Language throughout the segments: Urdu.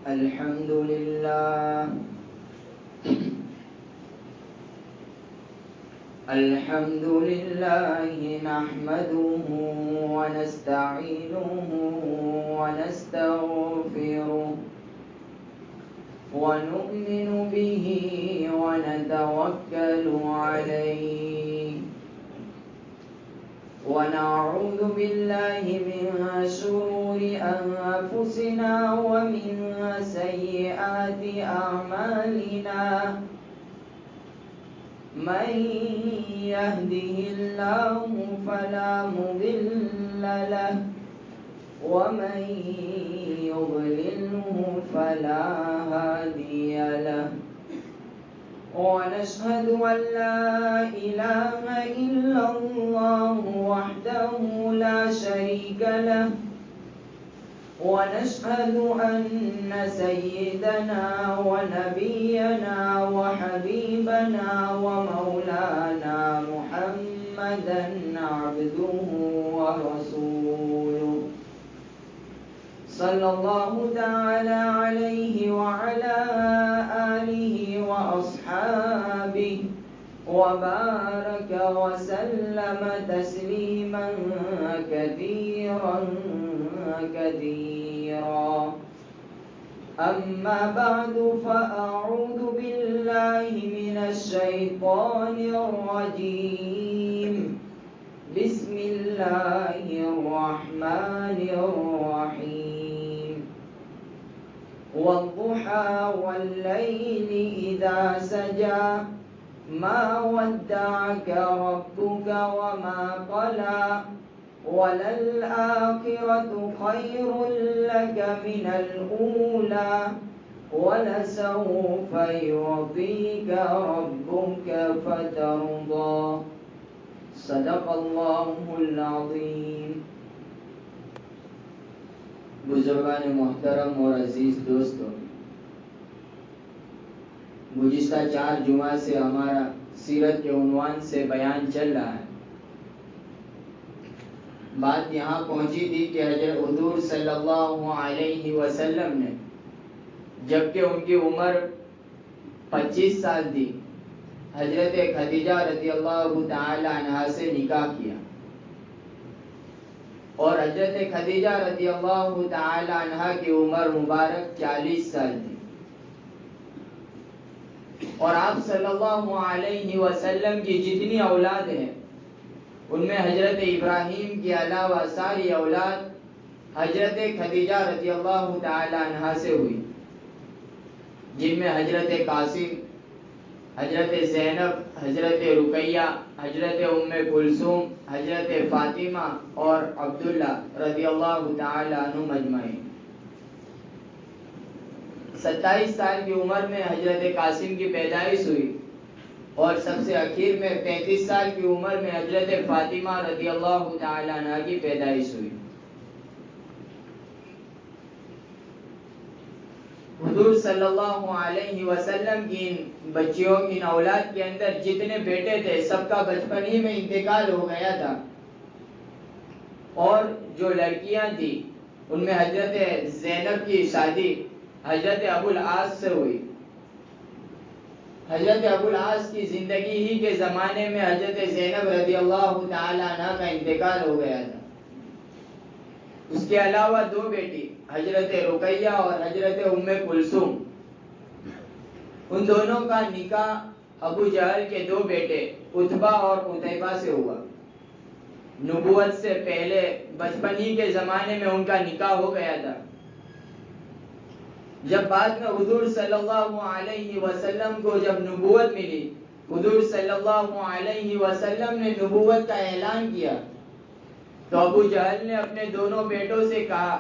الحمد لله الحمد لله نحمده ونستعينه ونستغفره ونؤمن به ونتوكل عليه ونعوذ بالله من شرور أنفسنا ومن سيئات أعمالنا من يهده الله فلا مضل له ومن يضلله فلا هادي له ونشهد أن لا إله إلا الله وحده لا شريك له ونشهد أن سيدنا ونبينا وحبيبنا ومولانا محمدا عبده ورسوله صلى الله تعالى عليه وعلى آله وأصحابه وبارك وسلم تسليما كثيرا كثيرا أما بعد فأعوذ بالله من الشيطان الرجيم بسم الله الرحمن الرحيم والضحى والليل إذا سجى ما ودعك ربك وما قلى وللآخرة خير لك من الأولى ولسوف يعطيك ربك فترضى صدق اللہ العظیم. بزرگان محترم اور عزیز دوستوں، گزشتہ 4 جمعہ سے ہمارا سیرت کے عنوان سے بیان چل رہا ہے. بات یہاں پہنچی تھی کہ حضرت حضور صلی اللہ علیہ وسلم نے جبکہ ان کی عمر 25 سال تھی حضرت خدیجہ رضی اللہ تعالی عنہا سے نکاح کیا، اور حضرت خدیجہ رضی اللہ تعالی عنہا کی عمر مبارک 40 سال تھی، اور آپ صلی اللہ علیہ وسلم کی جتنی اولاد ہیں ان میں حضرت ابراہیم کے علاوہ ساری اولاد حضرت خدیجہ رضی اللہ تعالی عنہا سے ہوئی، جن میں حضرت قاسم، حضرت زینب، حضرت رقیہ، حضرت ام کلثوم، حضرت فاطمہ اور عبداللہ رضی اللہ تعالی عنہ مجمعین. 27 سال کی عمر میں حضرت قاسم کی پیدائش ہوئی، اور سب سے اخیر میں 35 سال کی عمر میں حضرت فاطمہ رضی اللہ تعالی عنہ کی پیدائش ہوئی. حضور صلی اللہ علیہ وسلم کی ان بچیوں کی اولاد کے اندر جتنے بیٹے تھے سب کا بچپن ہی میں انتقال ہو گیا تھا، اور جو لڑکیاں تھیں ان میں حضرت زینب کی شادی حضرت ابو العاص سے ہوئی. حضرت ابو العاص کی زندگی ہی کے زمانے میں حضرت زینب رضی اللہ تعالی عنہ کا انتقال ہو گیا تھا. اس کے علاوہ 2 بیٹی حضرت رقیہ اور حضرت ام کلثوم، ان دونوں کا نکاح ابو جہل کے 2 بیٹے عتبہ اور عتیبہ سے ہوا. نبوت سے پہلے بچپن ہی کے زمانے میں ان کا نکاح ہو گیا تھا. جب بعد میں حضور صلی اللہ علیہ وسلم کو جب نبوت ملی، حضور صلی اللہ علیہ وسلم نے نبوت کا اعلان کیا، تو ابو جہل نے اپنے دونوں بیٹوں سے کہا،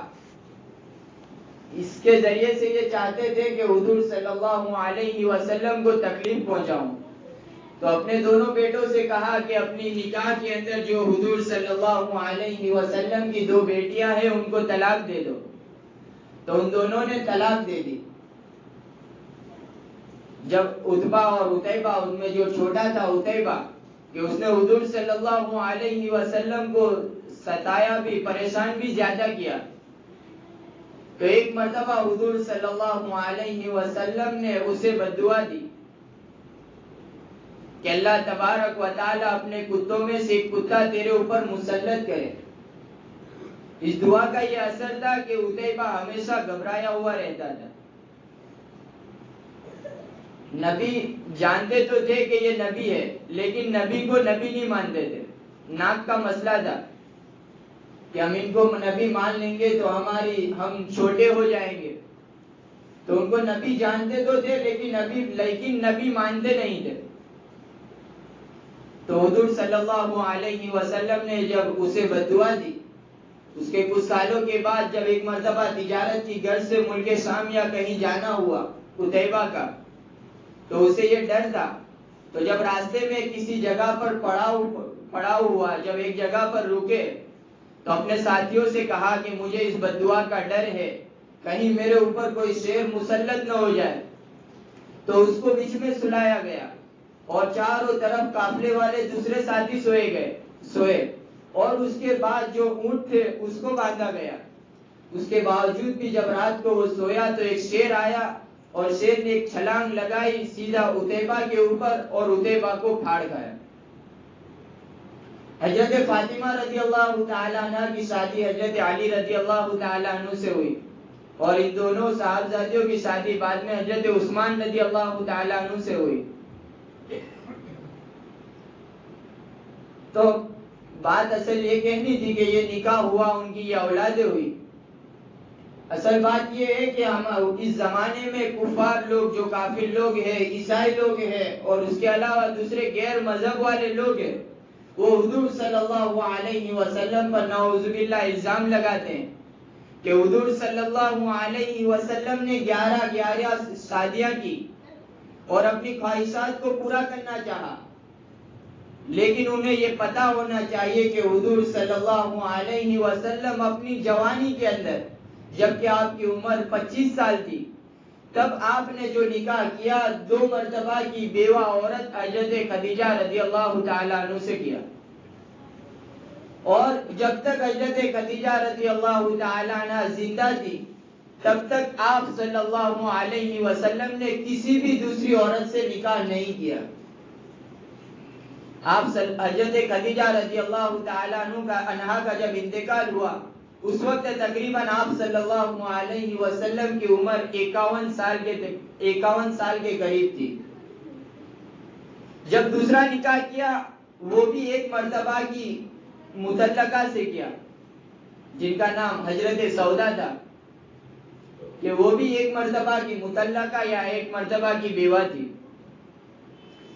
اس کے ذریعے سے یہ چاہتے تھے کہ حضور صلی اللہ علیہ وسلم کو تکلیف پہنچاؤں، تو اپنے دونوں بیٹوں سے کہا کہ اپنی نکاح کے اندر جو حضور صلی اللہ علیہ وسلم کی 2 بیٹیاں ہیں ان کو طلاق دے دو. تو ان دونوں نے طلاق دے دی. جب عتبہ اور عتیبہ، ان میں جو چھوٹا تھا عتیبہ، کہ اس نے حضور صلی اللہ علیہ وسلم کو ستایا بھی، پریشان بھی زیادہ کیا، تو ایک مرتبہ حضور صلی اللہ علیہ وسلم نے اسے بددعا دی کہ اللہ تبارک و تعالی اپنے کتوں میں سے ایک کتا تیرے اوپر مسلط کرے. اس دعا کا یہ اثر تھا کہ عتیبہ ہمیشہ گھبرایا ہوا رہتا تھا. نبی جانتے تو تھے کہ یہ نبی ہے، لیکن نبی کو نبی نہیں مانتے تھے. ناک کا مسئلہ تھا کہ ہم ان کو نبی مان لیں گے تو ہم چھوٹے ہو جائیں گے. تو ان کو نبی جانتے تو تھے لیکن نبی مانتے نہیں تھے. تو حضور صلی اللہ علیہ وسلم نے جب اسے بددعا دی، اس کے کچھ سالوں کے بعد جب ایک مرتبہ تجارت کی غرض سے ملک شام یا کہیں جانا ہوا عتیبہ کا، تو اسے یہ ڈر تھا. تو جب راستے میں کسی جگہ پر پڑاؤ ہوا، جب ایک جگہ پر رکے تو اپنے ساتھیوں سے کہا کہ مجھے اس بددعا کا ڈر ہے، کہیں میرے اوپر کوئی شیر مسلط نہ ہو جائے. تو اس کو بیچ میں سلایا گیا اور چاروں طرف قافلے والے دوسرے ساتھی سوئے اور اس کے بعد جو اونٹ تھے اس کو باندھا گیا. اس کے باوجود بھی جب رات کو وہ سویا تو ایک شیر آیا اور شیر نے ایک چھلانگ لگائی سیدھا عتیبہ کے اوپر اور عتیبہ کو پھاڑ گیا. حضرت فاطمہ رضی اللہ تعالی عنہ کی شادی حضرت علی رضی اللہ تعالی عنہ سے ہوئی اور ان دونوں صاحبزادیوں کی شادی بعد میں حضرت عثمان رضی اللہ تعالی عنہ سے ہوئی. تو بات اصل یہ کہنی تھی کہ یہ نکاح ہوا، ان کی یہ اولادیں ہوئی. اصل بات یہ ہے کہ ہم اس زمانے میں کفار لوگ، جو کافر لوگ ہیں، عیسائی لوگ ہیں اور اس کے علاوہ دوسرے غیر مذہب والے لوگ ہیں، وہ حضور صلی اللہ علیہ وسلم پر نعوذ باللہ الزام لگاتے ہیں کہ حضور صلی اللہ علیہ وسلم نے 11 شادیاں کی اور اپنی خواہشات کو پورا کرنا چاہا. لیکن انہیں یہ پتا ہونا چاہیے کہ حضور صلی اللہ علیہ وسلم اپنی جوانی کے اندر، جبکہ آپ کی عمر 25 سال تھی، تب آپ نے جو نکاح کیا 2 مرتبہ کی بیوہ عورت حضرت خدیجہ رضی اللہ تعالی عنہ سے کیا. اور جب تک حضرت خدیجہ رضی اللہ تعالی عنہ زندہ تھی تب تک آپ صلی اللہ علیہ وسلم نے کسی بھی دوسری عورت سے نکاح نہیں کیا. حضرت خدیجہ رضی اللہ تعالی عنہ کا جب انتقال ہوا اس وقت تقریباً آپ صلی اللہ علیہ وسلم کی عمر 51 سال کے قریب تھی. جب دوسرا نکاح کیا وہ بھی ایک مرتبہ کی مطلقہ سے کیا جن کا نام حضرت سودا تھا، کہ وہ بھی ایک مرتبہ کی مطلقہ یا ایک مرتبہ کی بیوہ تھی.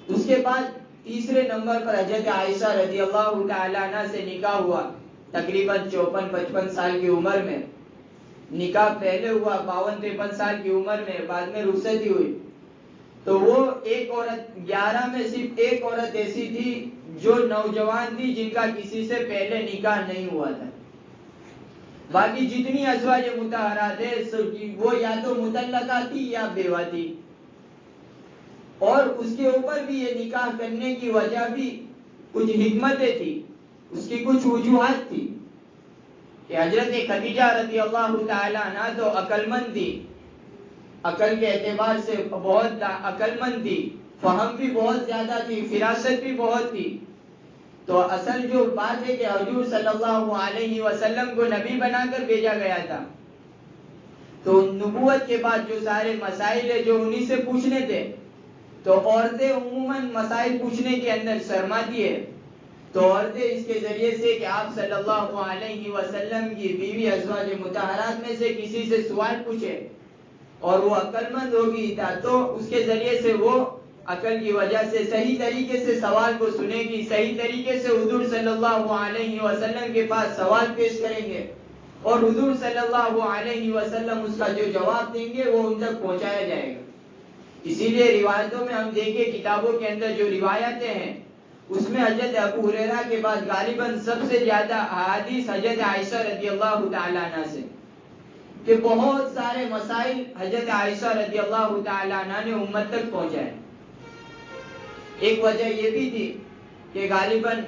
اس کے بعد تیسرے نمبر پر حضرت عائشہ رضی اللہ تعالی عنہ سے نکاح ہوا تقریباً 54-55 سال کی عمر میں. نکاح پہلے ہوا 52-53 سال کی عمر میں، بعد میں رخصتی ہوئی. تو وہ ایک عورت 11 میں صرف ایک عورت ایسی تھی جو نوجوان تھی جن کا کسی سے پہلے نکاح نہیں ہوا تھا. باقی جتنی ازواج مطہرات ہیں وہ یا تو مطلقہ تھی یا بیوہ تھی. اور اس کے اوپر بھی یہ نکاح کرنے کی وجہ بھی کچھ حکمتیں تھی، اس کی کچھ وجوہات تھی. کہ حضرت خدیجہ رضی اللہ تعالی عنہ تو عقل مند تھی، عقل کے اعتبار سے بہت عقل مند تھی، فہم بھی بہت زیادہ تھی، فراست بھی بہت تھی. تو اصل جو بات ہے کہ حضور صلی اللہ علیہ وسلم کو نبی بنا کر بھیجا گیا تھا، تو نبوت کے بعد جو سارے مسائل ہیں جو انہی سے پوچھنے تھے، تو عورتیں عموماً مسائل پوچھنے کے اندر شرماتی ہے. تو عورتیں اس کے ذریعے سے کہ آپ صلی اللہ علیہ وسلم کی بیوی ازواج مطہرات میں سے کسی سے سوال پوچھے اور وہ عقل مند ہوگی تو اس کے ذریعے سے وہ عقل کی وجہ سے صحیح طریقے سے سوال کو سنے گی، صحیح طریقے سے حضور صلی اللہ علیہ وسلم کے پاس سوال پیش کریں گے اور حضور صلی اللہ علیہ وسلم اس کا جو جواب دیں گے وہ ان تک پہنچایا جائے گا. اسی لیے روایتوں میں ہم دیکھیں، کتابوں کے اندر جو روایتیں ہیں اس میں حضرت ابو ہریرہ کے بعد غالباً سب سے زیادہ احادیث حضرت عائشہ رضی اللہ تعالی عنہ سے، کہ بہت سارے مسائل حضرت عائشہ رضی اللہ تعالی عنہ نے امت تک پہنچائے. ایک وجہ یہ بھی تھی کہ غالباً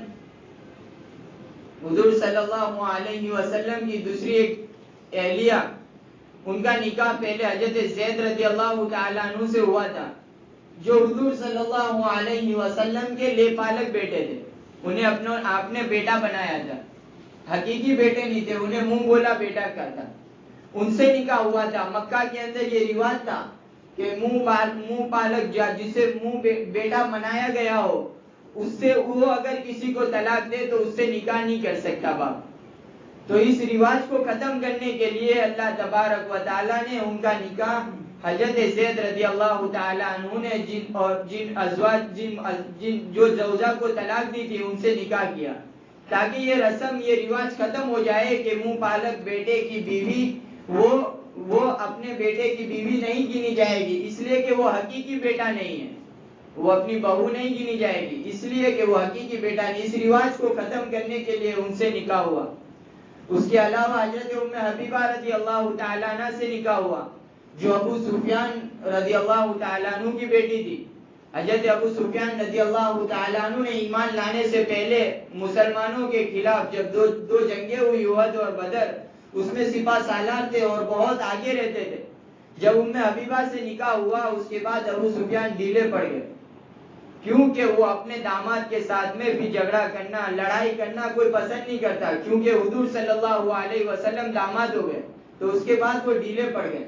حضور صلی اللہ علیہ وسلم کی دوسری ایک اہلیہ ان کا نکاح پہلے حضرت زید رضی اللہ تعالیٰ عنہ سے ہوا تھا، جو حضور صلی اللہ علیہ وسلم کے لے پالک بیٹے تھے. انہیں آپ نے بیٹا بنایا تھا، حقیقی بیٹے نہیں تھے، انہیں منہ بولا بیٹا کا تھا. ان سے نکاح ہوا تھا. مکہ کے اندر یہ رواج تھا کہ منہ پالک جسے منہ بیٹا بنایا گیا ہو، اس سے وہ اگر کسی کو طلاق دے تو اس سے نکاح نہیں کر سکتا باپ. تو اس رواج کو ختم کرنے کے لیے اللہ تبارک و تعالیٰ نے ان کا نکاح حضرت زید رضی اللہ تعالیٰ عنہ نے جن جو زوجہ کو طلاق دی تھی ان سے نکاح کیا، تاکہ یہ رسم یہ رواج ختم ہو جائے کہ منہ پالک بیٹے کی بیوی وہ اپنے بیٹے کی بیوی نہیں گنی جائے گی، اس لیے کہ وہ حقیقی بیٹا نہیں ہے، وہ اپنی بہو نہیں گنی جائے گی اس لیے کہ وہ حقیقی بیٹا نہیں. اس رواج کو ختم کرنے کے لیے ان سے نکاح ہوا. اس کے علاوہ حضرت ام حبیبہ رضی اللہ تعالیٰ عنہ سے نکاح ہوا، جو ابو سفیان رضی اللہ تعالیٰ عنہ کی بیٹی تھی. حضرت ابو سفیان رضی اللہ تعالیٰ عنہ نے ایمان لانے سے پہلے مسلمانوں کے خلاف جب دو جنگیں ہوئی، احد اور بدر، اس میں سپاہ سالار تھے اور بہت آگے رہتے تھے. جب ام حبیبہ سے نکاح ہوا اس کے بعد ابو سفیان ڈھیلے پڑ گئے، کیونکہ وہ اپنے داماد کے ساتھ میں بھی جھگڑا کرنا لڑائی کرنا کوئی پسند نہیں کرتا، کیونکہ حضور صلی اللہ علیہ وسلم داماد ہو گئے تو اس کے بعد وہ ڈھیلے پڑ گئے.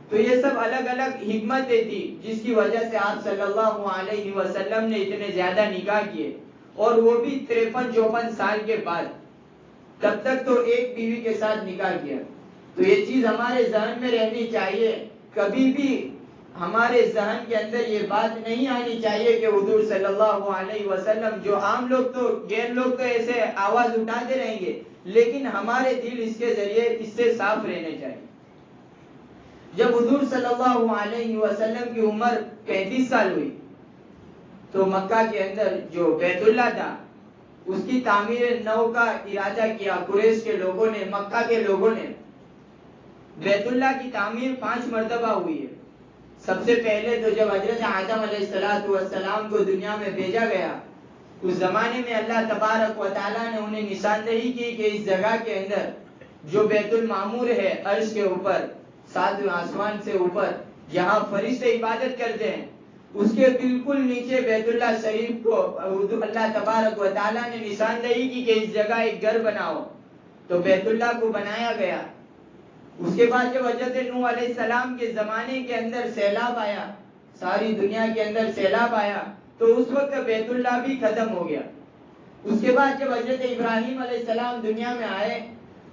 تو یہ سب الگ الگ حکمتیں تھی جس کی وجہ سے آپ صلی اللہ علیہ وسلم نے اتنے زیادہ نکاح کیے، اور وہ بھی 53-54 سال کے بعد. تب تک تو ایک بیوی کے ساتھ نکاح کیا. تو یہ چیز ہمارے ذہن میں رہنی چاہیے، کبھی بھی ہمارے ذہن کے اندر یہ بات نہیں آنی چاہیے کہ حضور صلی اللہ علیہ وسلم، جو عام لوگ تو غیر لوگ تو ایسے آواز اٹھاتے رہیں گے، لیکن ہمارے دل اس کے ذریعے اس سے صاف رہنے چاہیے. جب حضور صلی اللہ علیہ وسلم کی عمر 35 سال ہوئی تو مکہ کے اندر جو بیت اللہ تھا اس کی تعمیر نو کا ارادہ کیا. قریش کے لوگوں نے، مکہ کے لوگوں نے. بیت اللہ کی تعمیر 5 مرتبہ ہوئی ہے. سب سے پہلے تو جب حضرت آدم علیہ السلام کو دنیا میں بھیجا گیا، اس زمانے میں اللہ تبارک و تعالیٰ نے انہیں نشاندہی کی کہ اس جگہ کے اندر جو بیت المعمور ہے عرش کے اوپر 7 آسمان سے اوپر جہاں فرشتے عبادت کرتے ہیں، اس کے بالکل نیچے بیت اللہ شریف کو اللہ تبارک و تعالیٰ نے نشاندہی کی کہ اس جگہ ایک گھر بناؤ. تو بیت اللہ کو بنایا گیا. اس کے بعد جب حضرت نوح علیہ السلام کے زمانے کے اندر سیلاب آیا، ساری دنیا کے اندر سیلاب آیا، تو اس وقت بیت اللہ بھی ختم ہو گیا. اس کے بعد جب حضرت ابراہیم علیہ السلام دنیا میں آئے،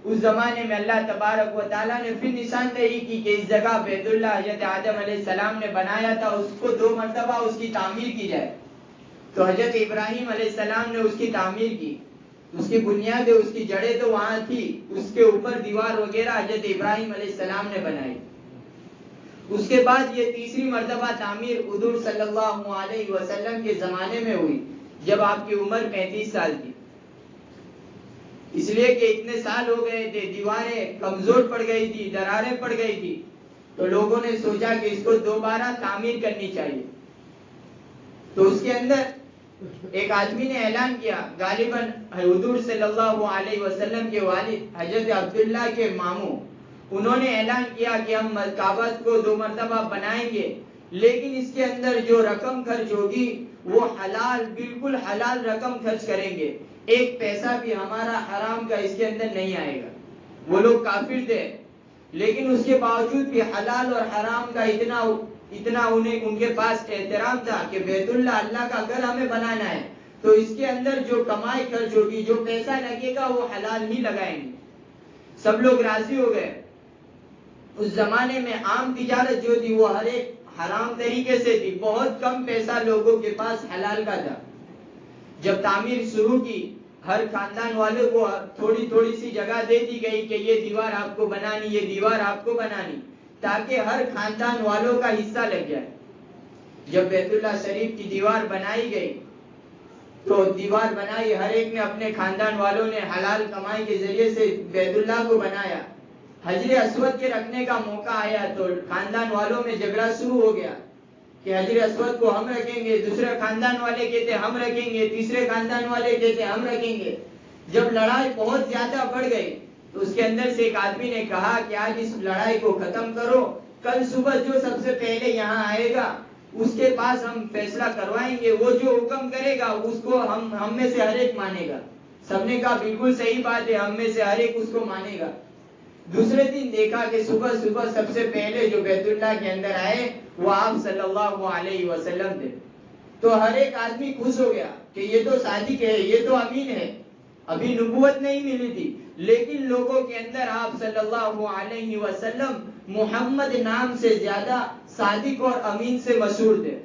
اس زمانے میں اللہ تبارک و تعالیٰ نے پھر نشاندہی کی کہ اس جگہ بیت اللہ حضرت آدم علیہ السلام نے بنایا تھا، اس کو 2 مرتبہ اس کی تعمیر کی جائے. تو حضرت ابراہیم علیہ السلام نے اس کی تعمیر کی. اس کی بنیادیں، اس کی جڑیں تو وہاں تھی، اس کے اوپر دیوار وغیرہ حضرت ابراہیم علیہ السلام نے بنائی. اس کے بعد یہ تیسری مرتبہ تعمیر حضور صلی اللہ علیہ وسلم کے زمانے میں ہوئی، جب آپ کی عمر 35 سال تھی. اس لیے کہ اتنے سال ہو گئے تھے، دیواریں کمزور پڑ گئی تھی، دراریں پڑ گئی تھی، تو لوگوں نے سوچا کہ اس کو دوبارہ تعمیر کرنی چاہیے. تو اس کے اندر ایک آدمی نے اعلان کیا، غالباً حضور صلی اللہ علیہ وسلم کے والد حضرت عبداللہ کے ماموں، انہوں نے اعلان کیا کہ ہم کعبہ کو 2 مرتبہ بنائیں گے، لیکن اس کے اندر جو رقم خرچ ہوگی وہ حلال، بالکل حلال رقم خرچ کریں گے، 1 پیسہ بھی ہمارا حرام کا اس کے اندر نہیں آئے گا. وہ لوگ کافر تھے، لیکن اس کے باوجود بھی حلال اور حرام کا اتنا ان کے پاس احترام تھا کہ بیت اللہ اللہ کا گھر ہمیں بنانا ہے، تو اس کے اندر جو کمائی خرچ ہوگی، جو پیسہ لگے گا وہ حلال ہی لگائیں گے. سب لوگ راضی ہو گئے. اس زمانے میں عام تجارت جو تھی وہ ہر ایک حرام طریقے سے تھی، بہت کم پیسہ لوگوں کے پاس حلال کا تھا. جب تعمیر شروع کی، ہر خاندان والوں کو تھوڑی تھوڑی سی جگہ دے دی گئی کہ یہ دیوار آپ کو بنانی، یہ دیوار آپ کو بنانی، تاکہ ہر خاندان والوں کا حصہ لگ جائے. جب بیت اللہ شریف کی دیوار بنائی گئی تو دیوار بنائی، ہر ایک نے اپنے خاندان والوں نے حلال کمائی کے ذریعے سے بیت اللہ کو بنایا. حجر اسود کے رکھنے کا موقع آیا تو خاندان والوں میں جھگڑا شروع ہو گیا کہ حجر اسود کو ہم رکھیں گے، دوسرے خاندان والے کہتے ہم رکھیں گے، تیسرے خاندان والے کہتے ہم رکھیں گے. جب لڑائی بہت زیادہ بڑھ گئی تو اس کے اندر سے ایک آدمی نے کہا کہ آج اس لڑائی کو ختم کرو، کل صبح جو سب سے پہلے یہاں آئے گا اس کے پاس ہم فیصلہ کروائیں گے، وہ جو حکم کرے گا اس کو ہم میں سے ہر ایک مانے گا۔ سب نے کہا بالکل صحیح بات ہے، ہم میں سے ہر ایک اس کو مانے گا۔ دوسرے دن دیکھا کہ صبح صبح سب سے پہلے جو بیت اللہ کے اندر آئے وہ آپ صلی اللہ علیہ وسلم تھے۔ تو ہر ایک آدمی خوش ہو گیا کہ یہ تو صادق ہے، یہ تو امین ہے۔ ابھی نبوت نہیں ملی تھی، لیکن لوگوں کے اندر آپ صلی اللہ علیہ وسلم محمد نام سے زیادہ صادق اور امین سے مشہور تھے،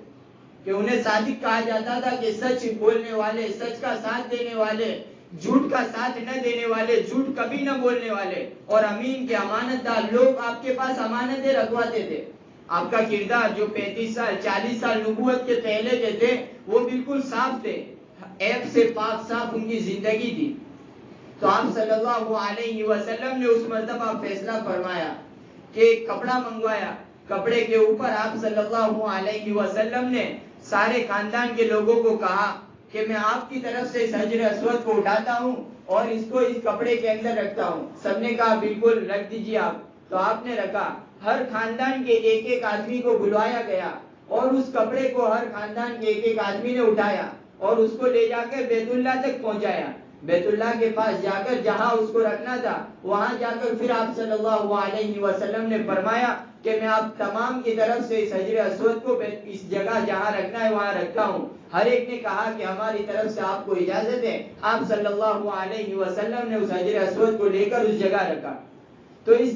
کہ انہیں صادق کہا جاتا تھا کہ سچ بولنے والے، سچ کا ساتھ دینے والے، جھوٹ کا ساتھ نہ دینے والے، جھوٹ کبھی نہ بولنے والے، اور امین کے امانت دار۔ لوگ آپ کے پاس امانتیں رکھواتے تھے۔ آپ کا کردار جو 35 سال 40 سال نبوت کے پہلے کے تھے وہ بالکل صاف تھے، عیب سے پاک صاف ان کی زندگی تھی۔ تو آپ صلی اللہ علیہ وسلم نے اس مرتبہ فیصلہ فرمایا کہ ایک کپڑا منگوایا، کپڑے کے اوپر آپ صلی اللہ علیہ وسلم نے سارے خاندان کے لوگوں کو کہا کہ میں آپ کی طرف سے اس حجر اسود کو اٹھاتا ہوں اور اس کو اس کپڑے کے اندر رکھتا ہوں۔ سب نے کہا بالکل رکھ دیجیے آپ۔ تو آپ نے رکھا۔ ہر خاندان کے ایک ایک آدمی کو بلوایا گیا اور اس کپڑے کو ہر خاندان کے ایک ایک آدمی نے اٹھایا اور اس کو لے جا کر بیت اللہ تک پہنچایا۔ بیت اللہ کے پاس جا کر جہاں اس کو رکھنا تھا وہاں جا کر پھر آپ صلی اللہ علیہ وسلم نے فرمایا کہ میں آپ تمام کی طرف سے اس حجر اسود کو اس جگہ جہاں رکھنا ہے وہاں رکھتا ہوں۔ ہر ایک نے کہا کہ ہماری طرف سے آپ کو اجازت ہے۔ آپ صلی اللہ علیہ وسلم نے اس حجر اسود کو لے کر اس جگہ رکھا۔ تو اس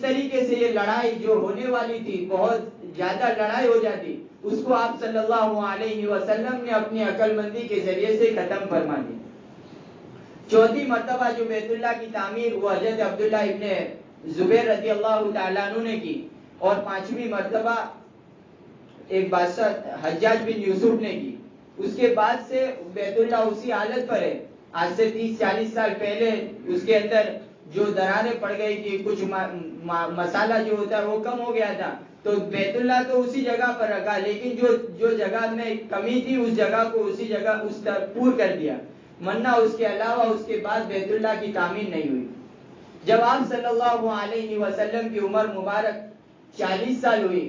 طریقے سے یہ لڑائی جو ہونے والی تھی، بہت زیادہ لڑائی ہو جاتی، اس کو آپ صلی اللہ علیہ وسلم نے اپنی عقل مندی کے ذریعے سے ختم فرما دی۔ چوتھی مرتبہ جو بیت اللہ کی تعمیر وہ حضرت عبداللہ ابن زبیر رضی اللہ تعالیٰ عنہ نے کی، اور پانچویں مرتبہ ایک بادشاہ حجاج بن یوسف نے کی۔ اس کے بعد سے بیت اللہ اسی حالت پر ہے۔ آج سے 30-40 سال پہلے اس کے اندر جو دراریں پڑ گئی تھی، کچھ مسالہ جو ہوتا ہے وہ کم ہو گیا تھا، تو بیت اللہ تو اسی جگہ پر رکھا، لیکن جو جگہ میں کمی تھی اس جگہ کو اسی جگہ اس طرح پور کر دیا، ورنہ اس کے علاوہ اس کے بعد بیت اللہ کی تعمیر نہیں ہوئی۔ جب آپ صلی اللہ علیہ وسلم کی عمر مبارک 40 سال ہوئی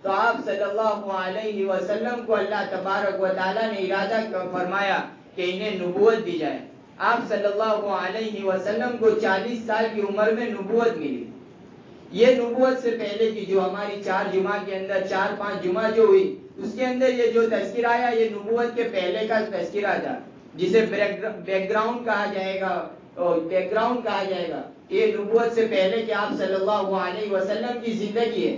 تو آپ صلی اللہ علیہ وسلم کو اللہ تبارک و تعالیٰ نے ارادہ فرمایا کہ انہیں نبوت دی جائے۔ آپ صلی اللہ علیہ وسلم کو 40 سال کی عمر میں نبوت ملی۔ یہ نبوت سے پہلے کی جو ہماری 4 جمعہ کے اندر 4-5 جمعہ جو ہوئی اس کے اندر یہ جو تذکرہ آیا یہ نبوت کے پہلے کا تذکرہ تھا، جسے بیک گراؤنڈ کہا جائے گا، یہ نبوت سے پہلے کہ آپ صلی اللہ علیہ وسلم کی زندگی ہے۔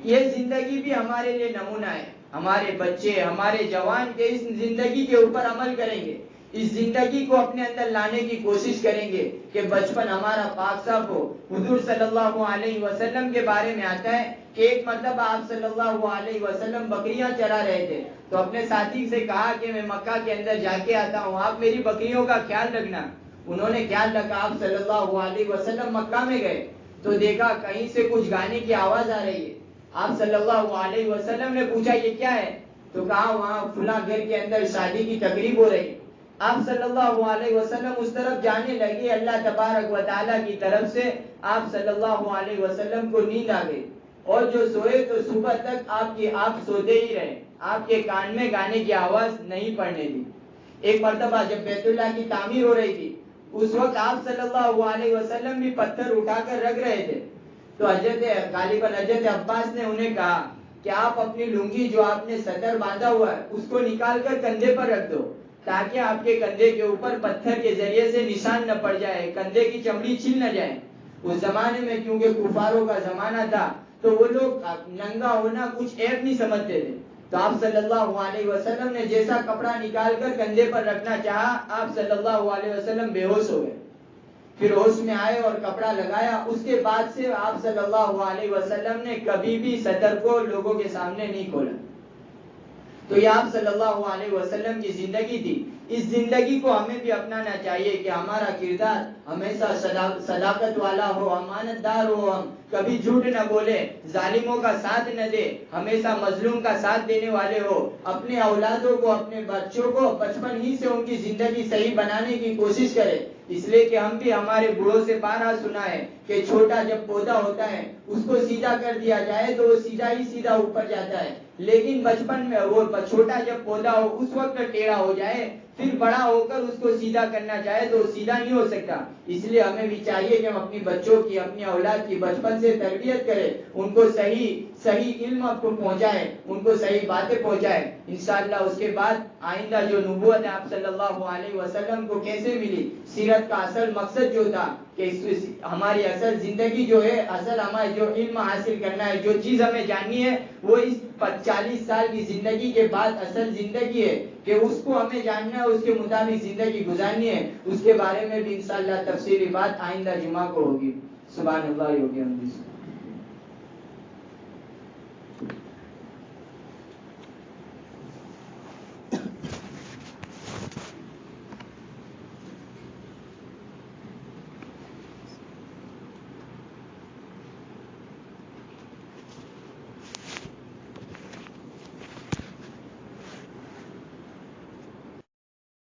یہ زندگی بھی ہمارے لیے نمونہ ہے۔ ہمارے بچے، ہمارے جوان کے اس زندگی کے اوپر عمل کریں گے، اس زندگی کو اپنے اندر لانے کی کوشش کریں گے کہ بچپن ہمارا پاک صاف ہو۔ حضور صلی اللہ علیہ وسلم کے بارے میں آتا ہے کہ ایک مرتبہ آپ صلی اللہ علیہ وسلم بکریاں چرا رہے تھے تو اپنے ساتھی سے کہا کہ میں مکہ کے اندر جا کے آتا ہوں، آپ میری بکریوں کا خیال رکھنا۔ انہوں نے خیال رکھا۔ آپ صلی اللہ علیہ وسلم مکہ میں گئے تو دیکھا کہیں سے کچھ گانے کی آواز آ رہی ہے۔ آپ صلی اللہ علیہ وسلم نے پوچھا یہ کیا ہے؟ تو کہا وہاں فلاں گھر کے اندر شادی کی تقریب ہو رہی ہے۔ آپ صلی اللہ علیہ وسلم اس طرف جانے لگے، اللہ تبارک و تعالیٰ کی طرف سے آپ صلی اللہ علیہ وسلم کو نیند آ گئی، اور جو سوئے تو صبح تک آپ سوتے ہی رہے، آپ کے کان میں گانے کی آواز نہیں پڑنے دی۔ ایک مرتبہ جب بیت اللہ کی تعمیر ہو رہی تھی اس وقت آپ صلی اللہ علیہ وسلم بھی پتھر اٹھا کر رکھ رہے تھے، تو غالباً حضرت عباس نے انہیں کہا کہ آپ اپنی لنگی جو آپ نے سطر باندھا ہوا ہے اس کو نکال کر کندھے پر رکھ دو تاکہ آپ کے کندھے کے اوپر پتھر کے ذریعے سے نشان نہ پڑ جائے، کندھے کی چمڑی چھل نہ جائے۔ اس زمانے میں کیونکہ کفاروں کا زمانہ تھا تو وہ لوگ ننگا ہونا کچھ عیب نہیں سمجھتے تھے، تو آپ صلی اللہ علیہ وسلم نے جیسا کپڑا نکال کر کندھے پر رکھنا چاہا، آپ صلی اللہ علیہ وسلم بے ہوش ہو گئے۔ پھر ہوش میں آئے اور کپڑا لگایا، اس کے بعد سے آپ صلی اللہ علیہ وسلم نے کبھی بھی سطر کو لوگوں کے سامنے نہیں کھولا۔ تو یہ آپ صلی اللہ علیہ وسلم کی زندگی تھی۔ اس زندگی کو ہمیں بھی اپنانا چاہیے کہ ہمارا کردار ہمیشہ صداقت والا ہو، امانت دار ہو، ہم کبھی جھوٹ نہ بولے، ظالموں کا ساتھ نہ دے، ہمیشہ مظلوم کا ساتھ دینے والے ہو، اپنے اولادوں کو، اپنے بچوں کو بچپن ہی سے ان کی زندگی صحیح بنانے کی کوشش کرے۔ اس لیے کہ ہم بھی ہمارے بڑوں سے بارہا سنا ہے کہ چھوٹا جب پودا ہوتا ہے اس کو سیدھا کر دیا جائے تو وہ سیدھا ہی سیدھا اوپر جاتا ہے، لیکن بچپن میں وہ چھوٹا جب پودا ہو اس وقت ٹیڑھا ہو جائے، پھر بڑا ہو کر اس کو سیدھا کرنا چاہے تو سیدھا نہیں ہو سکتا۔ اس لیے ہمیں بھی چاہیے کہ ہم اپنی بچوں کی، اپنی اولاد کی بچپن سے تربیت کریں، ان کو صحیح علم کو پہنچائے، ان کو صحیح باتیں پہنچائے۔ انشاءاللہ اس کے بعد آئندہ جو نبوت ہے آپ صلی اللہ علیہ وسلم کو کیسے ملی، سیرت کا اصل مقصد جو تھا کہ ہماری اصل زندگی جو ہے، اصل ہمارا جو علم حاصل کرنا ہے، جو چیز ہمیں جاننی ہے، وہ اس 40 سال کی زندگی کے بعد اصل زندگی ہے کہ اس کو ہمیں جاننا ہے، اس کے مطابق زندگی گزارنی ہے۔ اس کے بارے میں بھی انشاءاللہ تفصیلی بات آئندہ جمعہ کو ہوگی۔ سبحان اللہ و بحمدہ۔